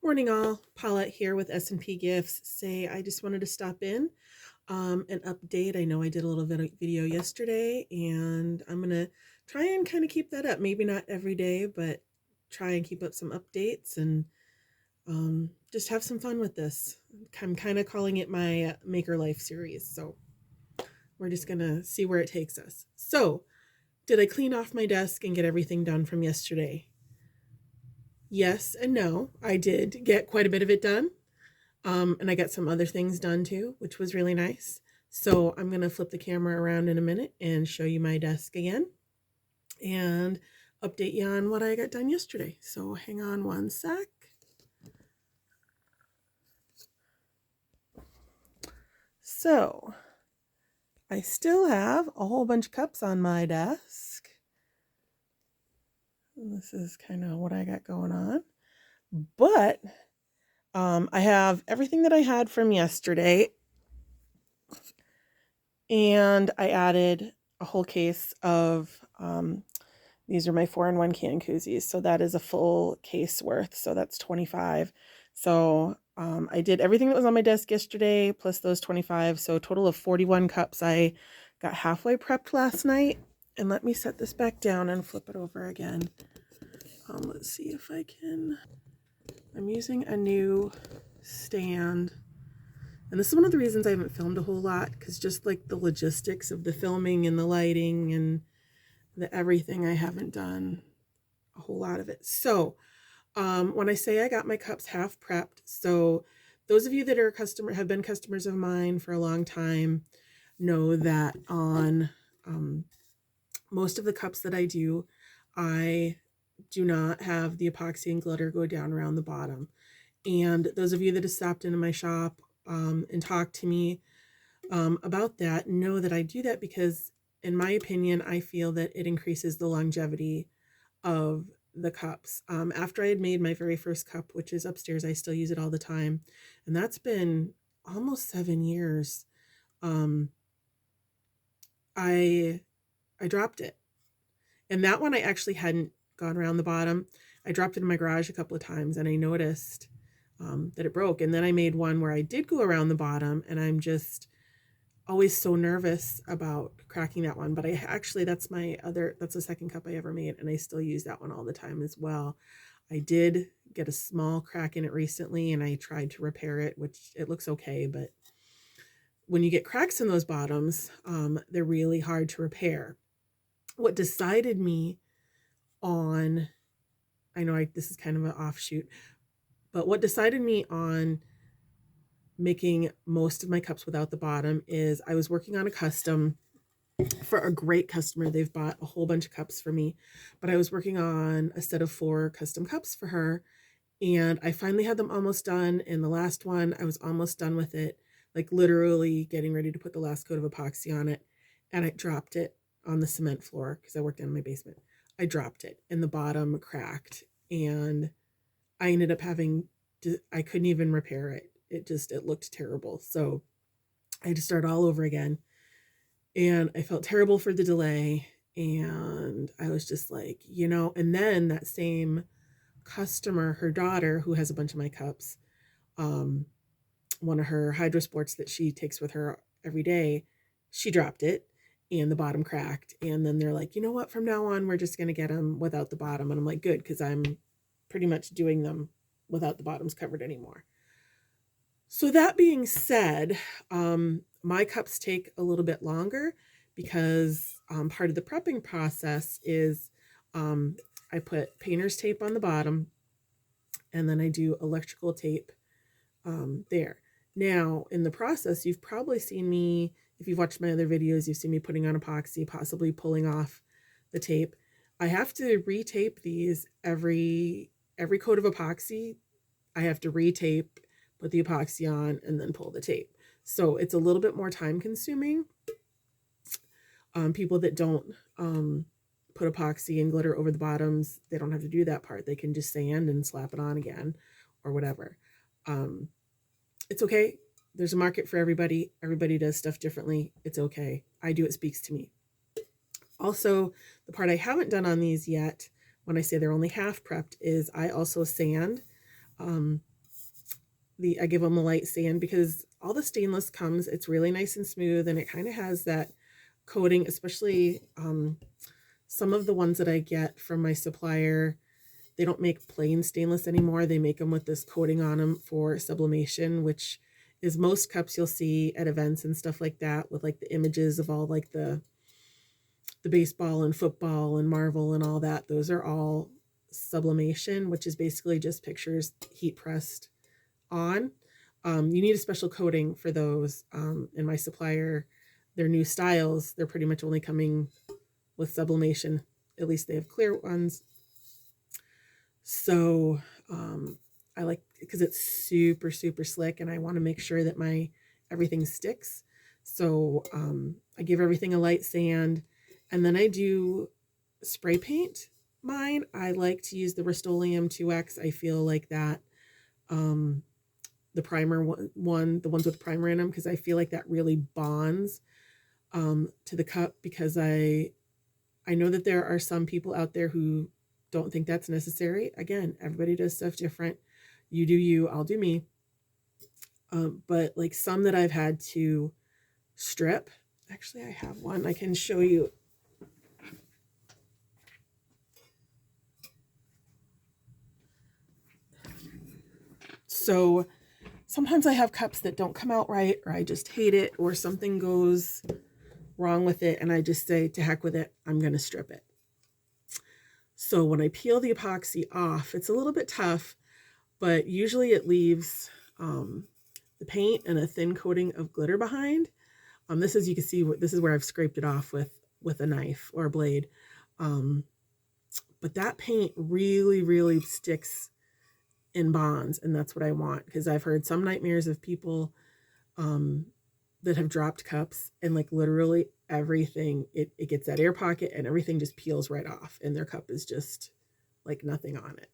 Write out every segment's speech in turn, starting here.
Morning all, Paulette here with S&P Gifts. I just wanted to stop in and update. I know I did a little video yesterday and I'm going to try and kind of keep that up. Maybe not every day, but try and keep up some updates and just have some fun with this. I'm kind of calling it my Maker Life series. So we're just going to see where it takes us. So did I clean off my desk and get everything done from yesterday? Yes and no. I did get quite a bit of it done. And I got some other things done too, which was really nice. So I'm going to flip the camera around in a minute and show you my desk again and update you on what I got done yesterday. So hang on one sec. So I still have a whole bunch of cups on my desk. This is kind of what I got going on. But I have everything that I had from yesterday. And I added a whole case of, these are my 4-in-1 can koozies. So that is a full case worth. So that's 25. So I did everything that was on my desk yesterday, plus those 25. So a total of 41 cups. I got halfway prepped last night. And let me set this back down and flip it over again. Let's see if I can. I'm using a new stand. And this is one of the reasons I haven't filmed a whole lot, because just like the logistics of the filming and the lighting and the everything, I haven't done a whole lot of it. So when I say I got my cups half prepped, so those of you that are have been customers of mine for a long time know that on most of the cups that I do not have the epoxy and glitter go down around the bottom. And those of you that have stopped into my shop and talked to me about that know that I do that because, in my opinion, I feel that it increases the longevity of the cups. After I had made my very first cup, which is upstairs, I still use it all the time. And that's been almost 7 years. I dropped it. And that one I actually hadn't gone around the bottom. I dropped it in my garage a couple of times and I noticed that it broke. And then I made one where I did go around the bottom, and I'm just always so nervous about cracking that one. But that's the second cup I ever made, and I still use that one all the time as well. I did get a small crack in it recently and I tried to repair it, which it looks okay, but when you get cracks in those bottoms, they're really hard to repair. What decided me on, I know this is kind of an offshoot, but what decided me on making most of my cups without the bottom is I was working on a custom for a great customer. They've bought a whole bunch of cups for me, but I was working on a set of 4 custom cups for her, and I finally had them almost done. And the last one, I was almost done with it, like literally getting ready to put the last coat of epoxy on it, and I dropped it on the cement floor because I worked in my basement. I dropped it and the bottom cracked, and I ended up I couldn't even repair it. It looked terrible. So I had to start all over again. And I felt terrible for the delay. And I was just like, and then that same customer, her daughter, who has a bunch of my cups, one of her hydro sports that she takes with her every day, she dropped it and the bottom cracked. And then they're like, you know what, from now on, we're just going to get them without the bottom. And I'm like, good, because I'm pretty much doing them without the bottoms covered anymore. So that being said, my cups take a little bit longer because part of the prepping process is I put painter's tape on the bottom, and then I do electrical tape there. Now, in the process, you've probably seen me, if you've watched my other videos, you've seen me putting on epoxy, possibly pulling off the tape. I have to retape these every coat of epoxy. I have to retape, put the epoxy on, and then pull the tape. So it's a little bit more time consuming. People that don't put epoxy and glitter over the bottoms, they don't have to do that part. They can just sand and slap it on again or whatever. It's okay. There's a market for everybody. Everybody does stuff differently. It's okay. I do. It speaks to me. Also, the part I haven't done on these yet, when I say they're only half prepped, is I also sand. I give them a light sand because all the stainless comes, it's really nice and smooth, and it kind of has that coating, especially some of the ones that I get from my supplier. They don't make plain stainless anymore. They make them with this coating on them for sublimation, which is most cups you'll see at events and stuff like that, with like the images of all like the baseball and football and Marvel and all that. Those are all sublimation, which is basically just pictures heat pressed on. You need a special coating for those. In my supplier, their new styles, they're pretty much only coming with sublimation. At least they have clear ones. So I like, because it's super, super slick, and I want to make sure that my everything sticks. So I give everything a light sand, and then I do spray paint mine. I like to use the Rust-Oleum 2X. I feel like that the primer one, the ones with primer in them, because I feel like that really bonds to the cup, because I know that there are some people out there who don't think that's necessary. Again, everybody does stuff different. You do you, I'll do me. But like some that I've had to strip, actually I have one I can show you. So sometimes I have cups that don't come out right, or I just hate it, or something goes wrong with it, and I just say, to heck with it, I'm going to strip it. So when I peel the epoxy off, it's a little bit tough, but usually it leaves the paint and a thin coating of glitter behind. This, as you can see, this is where I've scraped it off with a knife or a blade. But that paint really, really sticks in bonds, and that's what I want, because I've heard some nightmares of people that have dropped cups, and like literally everything, it gets that air pocket and everything just peels right off, and their cup is just like nothing on it.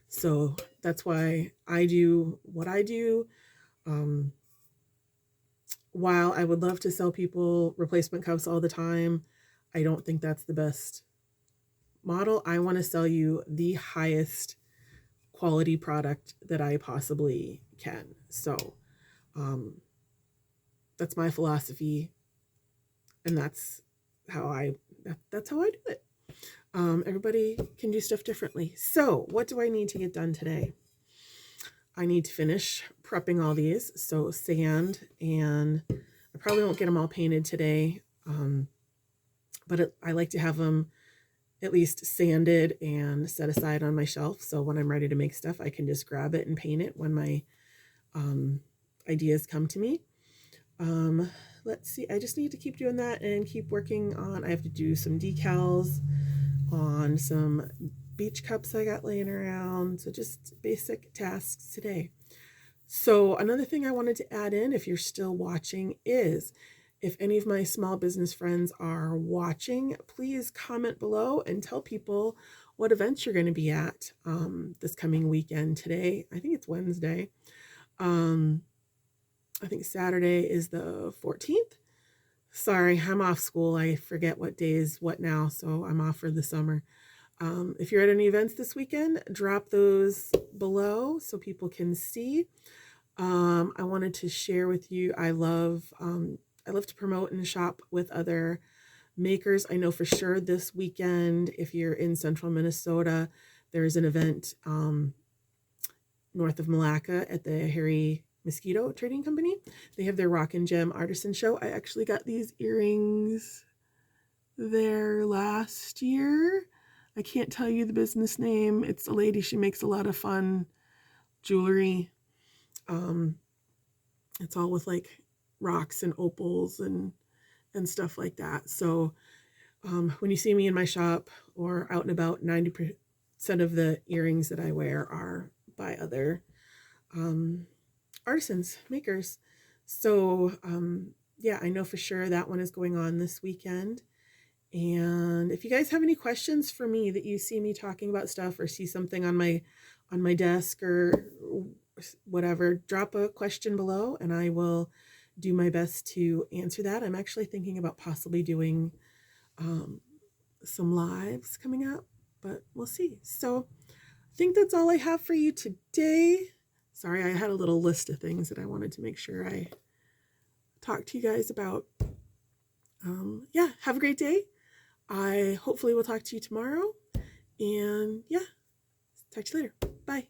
So that's why I do what I do. While I would love to sell people replacement cups all the time, I don't think that's the best model. I want to sell you the highest quality product that I possibly can. So that's my philosophy, and that's how I do it. Everybody can do stuff differently. So what do I need to get done today? I need to finish prepping all these. So sand, and I probably won't get them all painted today. But I like to have them at least sanded and set aside on my shelf. So when I'm ready to make stuff, I can just grab it and paint it when my ideas come to me. Let's see, I just need to keep doing that and keep working on, I have to do some decals on some beach cups I got laying around. So just basic tasks today. So another thing I wanted to add in, if you're still watching, is if any of my small business friends are watching, please comment below and tell people what events you're going to be at this coming weekend. Today, I think it's Wednesday. I think Saturday is the 14th. Sorry, I'm off school. I forget what day is what now, so I'm off for the summer. If you're at any events this weekend, drop those below so people can see. I wanted to share with you, I love to promote and shop with other makers. I know for sure this weekend, if you're in central Minnesota, there's an event north of Malacca at the Harry Mosquito Trading Company. They have their Rock and Gem Artisan Show. I actually got these earrings there last year. I can't tell you the business name. It's a lady. She makes a lot of fun jewelry. It's all with like rocks and opals and stuff like that. So when you see me in my shop or out and about, 90% of the earrings that I wear are by other artisans, makers. So yeah, I know for sure that one is going on this weekend. And if you guys have any questions for me that you see me talking about stuff, or see something on my desk or whatever, drop a question below and I will do my best to answer that. I'm actually thinking about possibly doing some lives coming up, but we'll see. So I think that's all I have for you today. sorry, I had a little list of things that I wanted to make sure I talked to you guys about. Yeah, have a great day. I hopefully will talk to you tomorrow. And yeah, talk to you later. Bye.